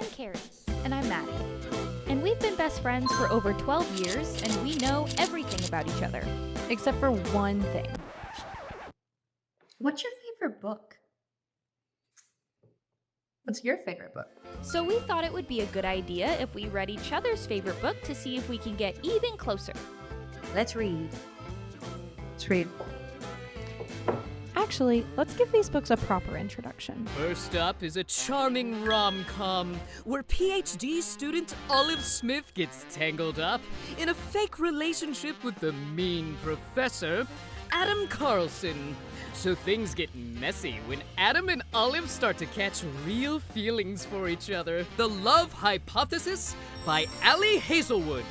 I'm Cari. And I'm Madi. And we've been best friends for over 12 years, and we know everything about each other. Except for one thing. What's your favorite book? What's your favorite book? So we thought it would be a good idea if we read each other's favorite book to see if we can get even closer. Let's read. Let's read. Actually, let's give these books a proper introduction. First up is a charming rom-com where PhD student Olive Smith gets tangled up in a fake relationship with the mean professor, Adam Carlson. So things get messy when Adam and Olive start to catch real feelings for each other. The Love Hypothesis by Allie Hazelwood.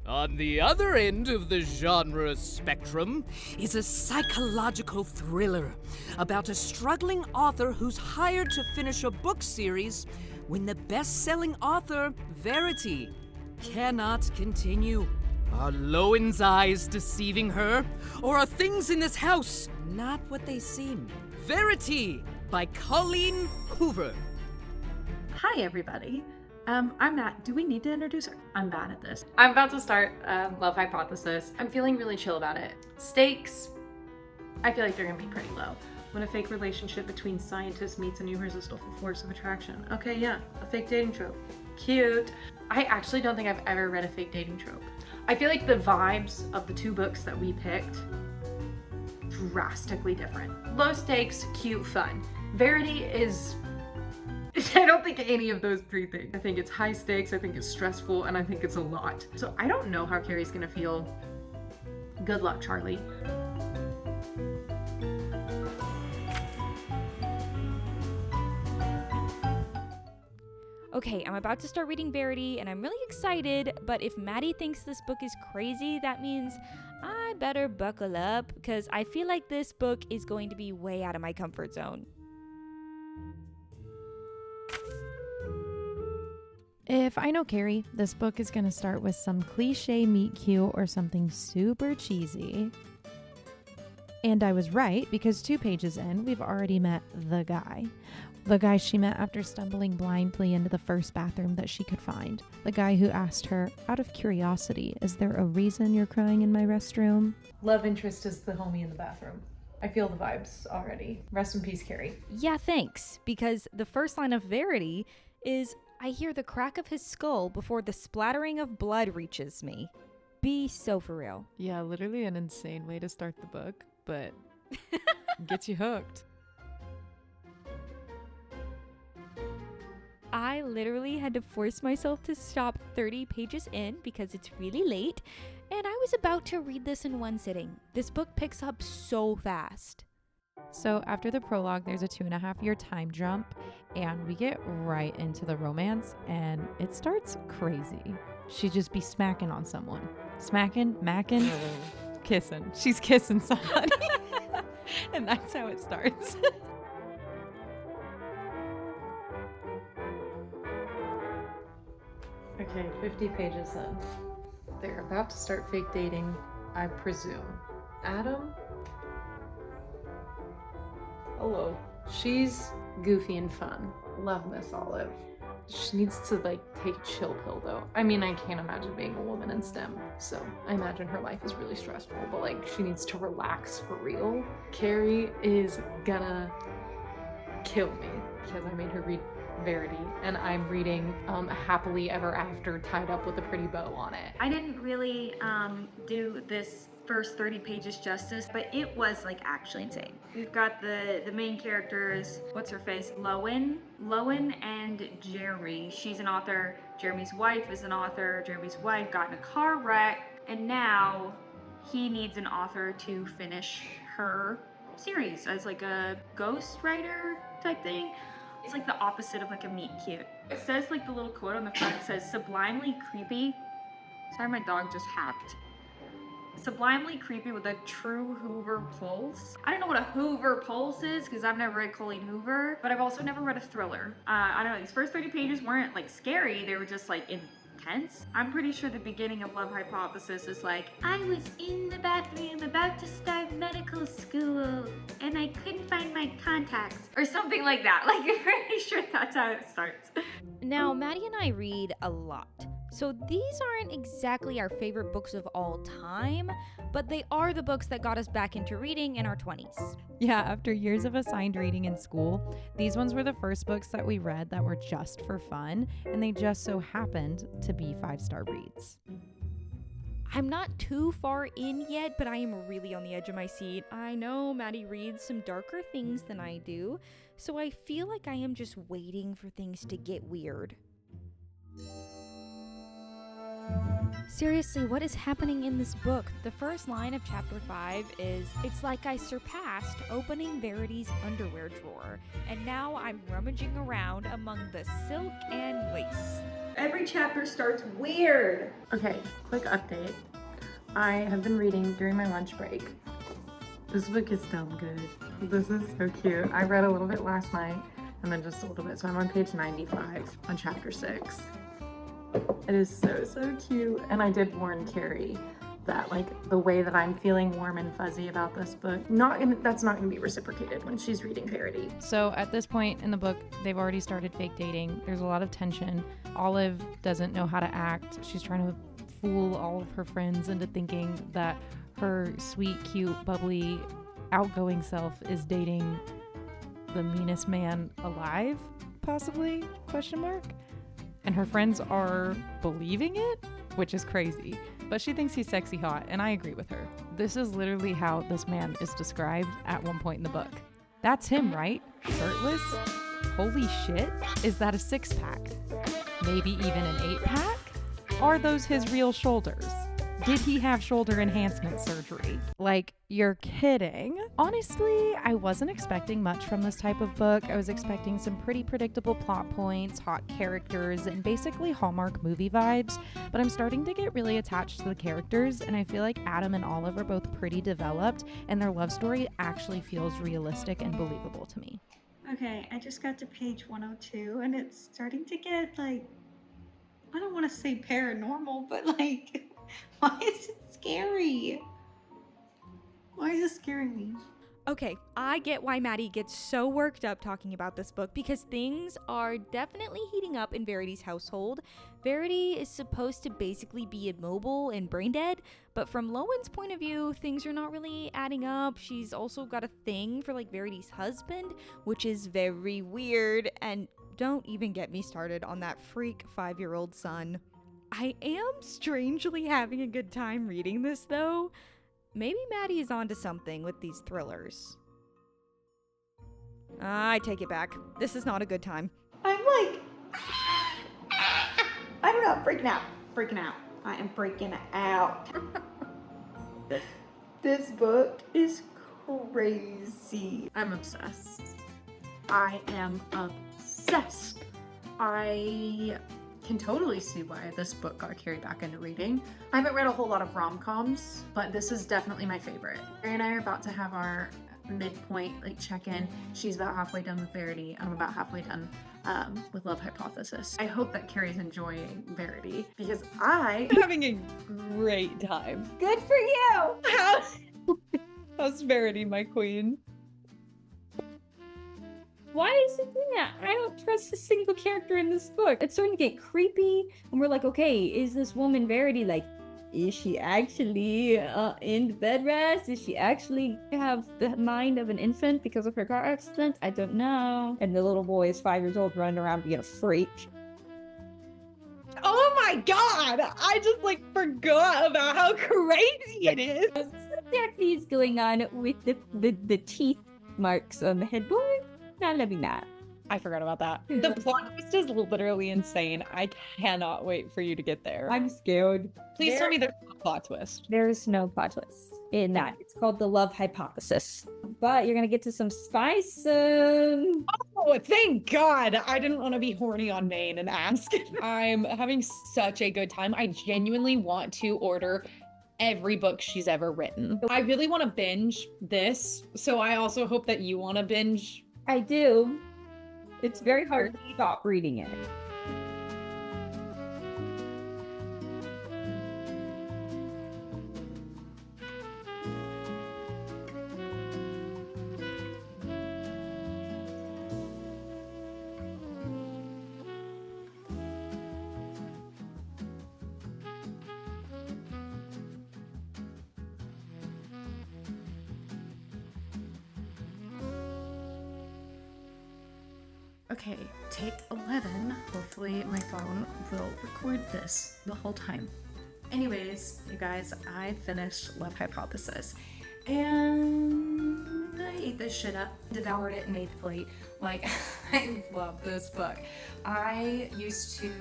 On the other end of the genre spectrum is a psychological thriller about a struggling author who's hired to finish a book series when the best-selling author, Verity, cannot continue. Are Lowen's eyes deceiving her? Or are things in this house not what they seem? Verity by Colleen Hoover. Hi, everybody. I'm Matt. Do we need to introduce her? I'm bad at this. I'm about to start Love Hypothesis. I'm feeling really chill about it. Stakes, I feel like they're gonna be pretty low. When a fake relationship between scientists meets an irresistible force of attraction. Okay, yeah, a fake dating trope. Cute. I actually don't think I've ever read a fake dating trope. I feel like the vibes of the two books that we picked, drastically different. Low stakes, cute, fun. Verity is... I don't think any of those three things. I think it's high stakes, I think it's stressful, and I think it's a lot. So I don't know how Cari's gonna feel. Good luck, Charlie. Okay, I'm about to start reading Verity, and I'm really excited, but if Maddie thinks this book is crazy, that means I better buckle up, because I feel like this book is going to be way out of my comfort zone. If I know Cari, this book is going to start with some cliche meet cute or something super cheesy. And I was right, because 2 pages in, we've already met the guy. The guy she met after stumbling blindly into the first bathroom that she could find. The guy who asked her, out of curiosity, is there a reason you're crying in my restroom? Love interest is the homie in the bathroom. I feel the vibes already. Rest in peace, Cari. Yeah, thanks, because the first line of Verity is, I hear the crack of his skull before the splattering of blood reaches me. Be so for real. Yeah, literally an insane way to start the book, but gets you hooked. I literally had to force myself to stop 30 pages in because it's really late, and I was about to read this in one sitting. This book picks up so fast. So after the prologue, there's a 2.5-year time jump, and we get right into the romance, and it starts crazy. She'd just be smacking on someone. Smacking, macking, kissing. She's kissing somebody. And that's how it starts. Okay, 50 pages in. They're about to start fake dating, I presume. Adam? Hello. She's goofy and fun. Love Miss Olive. She needs to, take a chill pill, though. I mean, I can't imagine being a woman in STEM, so I imagine her life is really stressful, but, she needs to relax for real. Cari is gonna kill me because I made her read Verity, and I'm reading Happily Ever After tied up with a pretty bow on it. I didn't really do this first 30 pages justice, but it was actually insane. We've got the main characters, what's her face, Lowen and Jeremy. She's an author, Jeremy's wife is an author, Jeremy's wife got in a car wreck, and now he needs an author to finish her series as a ghostwriter type thing. It's the opposite of a meet cute. It says the little quote on the front says sublimely creepy. Sorry, my dog just hacked. Sublimely creepy with a true Hoover pulse. I don't know what a Hoover pulse is because I've never read Colleen Hoover, but I've also never read a thriller. I don't know, these first 30 pages weren't scary, they were just intense. I'm pretty sure the beginning of Love Hypothesis is like, I was in the bathroom about to start medical school and I couldn't find my contacts or something like that. Like, I'm pretty sure that's how it starts. Now, Maddie and I read a lot, so these aren't exactly our favorite books of all time, but they are the books that got us back into reading in our 20s. Yeah, after years of assigned reading in school, these ones were the first books that we read that were just for fun, and they just so happened to be 5-star reads. I'm not too far in yet, but I am really on the edge of my seat. I know Maddie reads some darker things than I do, so I feel like I am just waiting for things to get weird. Seriously, what is happening in this book? The first line of chapter 5 is, "It's like I surpassed opening Verity's underwear drawer, and now I'm rummaging around among the silk and lace." Every chapter starts weird. Okay, quick update. I have been reading during my lunch break. This book is dumb good. This is so cute. I read a little bit last night and then just a little bit. So I'm on page 95 on chapter 6. It is so cute. And I did warn Cari that like the way that I'm feeling warm and fuzzy about this book, that's not gonna be reciprocated when she's reading Verity. So at this point in the book, they've already started fake dating. There's a lot of tension. Olive doesn't know how to act. She's trying to fool all of her friends into thinking that her sweet, cute, bubbly, outgoing self is dating the meanest man alive, possibly, ? And her friends are believing it, which is crazy. But she thinks he's sexy hot, and I agree with her. This is literally how this man is described at one point in the book. That's him, right? Shirtless? Holy shit, is that a 6-pack? Maybe even an 8-pack? Are those his real shoulders? Did he have shoulder enhancement surgery? Like, you're kidding. Honestly, I wasn't expecting much from this type of book. I was expecting some pretty predictable plot points, hot characters, and basically Hallmark movie vibes, but I'm starting to get really attached to the characters, and I feel like Adam and Olive are both pretty developed, and their love story actually feels realistic and believable to me. Okay, I just got to page 102 and it's starting to get like, I don't want to say paranormal, but like, why is it scary? Why is it scaring me? Okay, I get why Maddie gets so worked up talking about this book because things are definitely heating up in Verity's household. Verity is supposed to basically be immobile and brain dead, but from Lowen's point of view, things are not really adding up. She's also got a thing for like Verity's husband, which is very weird, and don't even get me started on that freak 5-year-old son. I am strangely having a good time reading this though. Maybe Maddie is onto something with these thrillers. I take it back. This is not a good time. I'm like, I don't know, freaking out. I am freaking out. This book is crazy. I'm obsessed. I am obsessed. I can totally see why this book got Cari back into reading. I haven't read a whole lot of rom-coms, but this is definitely my favorite. Cari and I are about to have our midpoint like check-in. She's about halfway done with Verity. I'm about halfway done with Love Hypothesis. I hope that Cari's enjoying Verity because I'm having a great time. Good for you! How's Verity, my queen? Why is it doing that? I don't trust a single character in this book. It's starting to get creepy, and we're like, okay, is this woman Verity like, is she actually in the bed rest? Does she actually have the mind of an infant because of her car accident? I don't know. And the little boy is 5 years old running around being a freak. Oh my god! I just like forgot about how crazy it is. What exactly is going on with the teeth marks on the headboard? Not loving that. I forgot about that. The plot twist is literally insane. I cannot wait for you to get there. I'm scared. Please tell me there's no plot twist. There's no plot twist in that. It's called the Love Hypothesis. But you're gonna get to some spice. Oh, thank God! I didn't want to be horny on Maine and ask. I'm having such a good time. I genuinely want to order every book she's ever written. I really want to binge this, so I also hope that you want to binge. I do. It's very hard to stop reading it. Okay, take 11. Hopefully my phone will record this the whole time. Anyways, you guys, I finished Love Hypothesis. And I ate this shit up, devoured it and ate the plate. Like, I love this book. I used to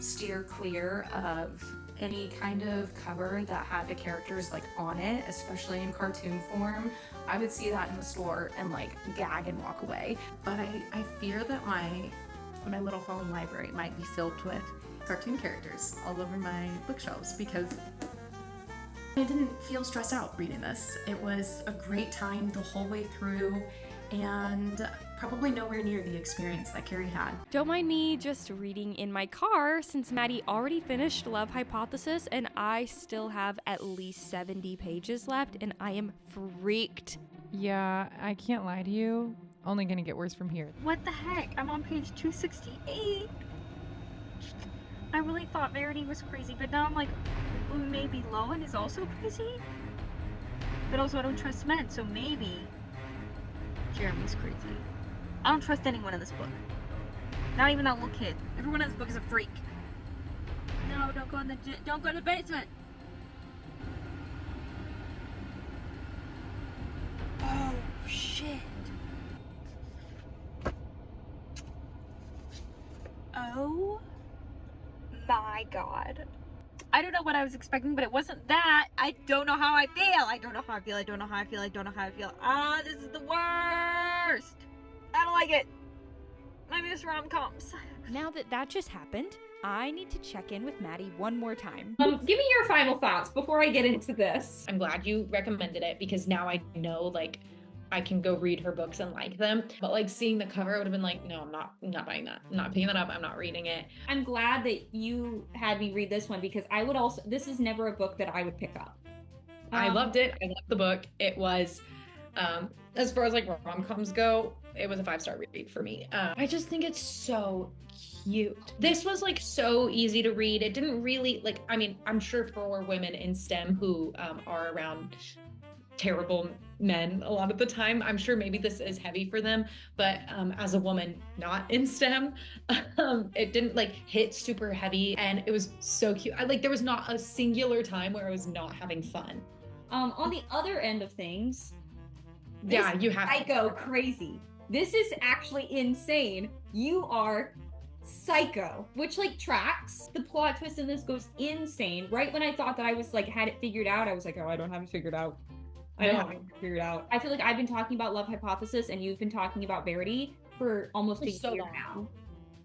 steer clear of any kind of cover that had the characters like on it, especially in cartoon form. I would see that in the store and like gag and walk away. But I fear that my little home library might be filled with cartoon characters all over my bookshelves because I didn't feel stressed out reading this. It was a great time the whole way through and probably nowhere near the experience that Cari had. Don't mind me just reading in my car since Maddie already finished Love Hypothesis and I still have at least 70 pages left and I am freaked. Yeah, I can't lie to you. Only gonna get worse from here. What the heck? I'm on page 268. I really thought Verity was crazy, but now I'm like, maybe Lowen is also crazy? But also I don't trust men, so maybe Jeremy's crazy. I don't trust anyone in this book. Not even that little kid. Everyone in this book is a freak. No, don't go in the basement. Oh shit. Oh my god. I don't know what I was expecting, but it wasn't that. I don't know how I feel. I don't know how I feel. I don't know how I feel. I don't know how I feel. Ah, this is the worst. I don't like it. I miss rom-coms. Now that just happened, I need to check in with Maddie one more time. Give me your final thoughts before I get into this. I'm glad you recommended it because now I know like I can go read her books and like them. But like seeing the cover, I would have been like, no, I'm not buying that. I'm not picking that up. I'm not reading it. I'm glad that you had me read this one because I would also, this is never a book that I would pick up. I loved it. I loved the book. It was, as far as like rom-coms go, it was a 5-star read for me. I just think it's so cute. This was like so easy to read. It didn't really like, I mean, I'm sure for women in STEM who are around terrible men a lot of the time, I'm sure maybe this is heavy for them, but as a woman not in STEM, it didn't like hit super heavy and it was so cute. There was not a singular time where I was not having fun. On the other end of things, yeah, you have I go crazy. This is actually insane. You are psycho, which like tracks. The plot twist in this goes insane. Right when I thought that I was like had it figured out, I was like, oh, I don't have it figured out. I don't have it figured out. I feel like I've been talking about Love Hypothesis and you've been talking about Verity for almost a year now.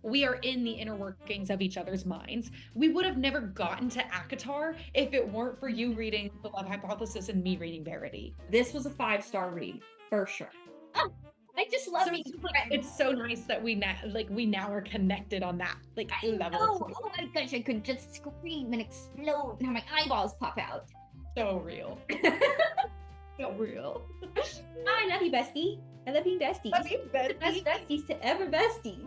We are in the inner workings of each other's minds. We would have never gotten to ACOTAR if it weren't for you reading The Love Hypothesis and me reading Verity. This was a 5-star read, for sure. Oh, I just love it. It's so nice that we now are connected on that level. Oh my gosh, I could just scream and explode and have my eyeballs pop out. So real. So real. I love you, bestie. I love you, besties. Love you, bestie. The best besties to ever bestie.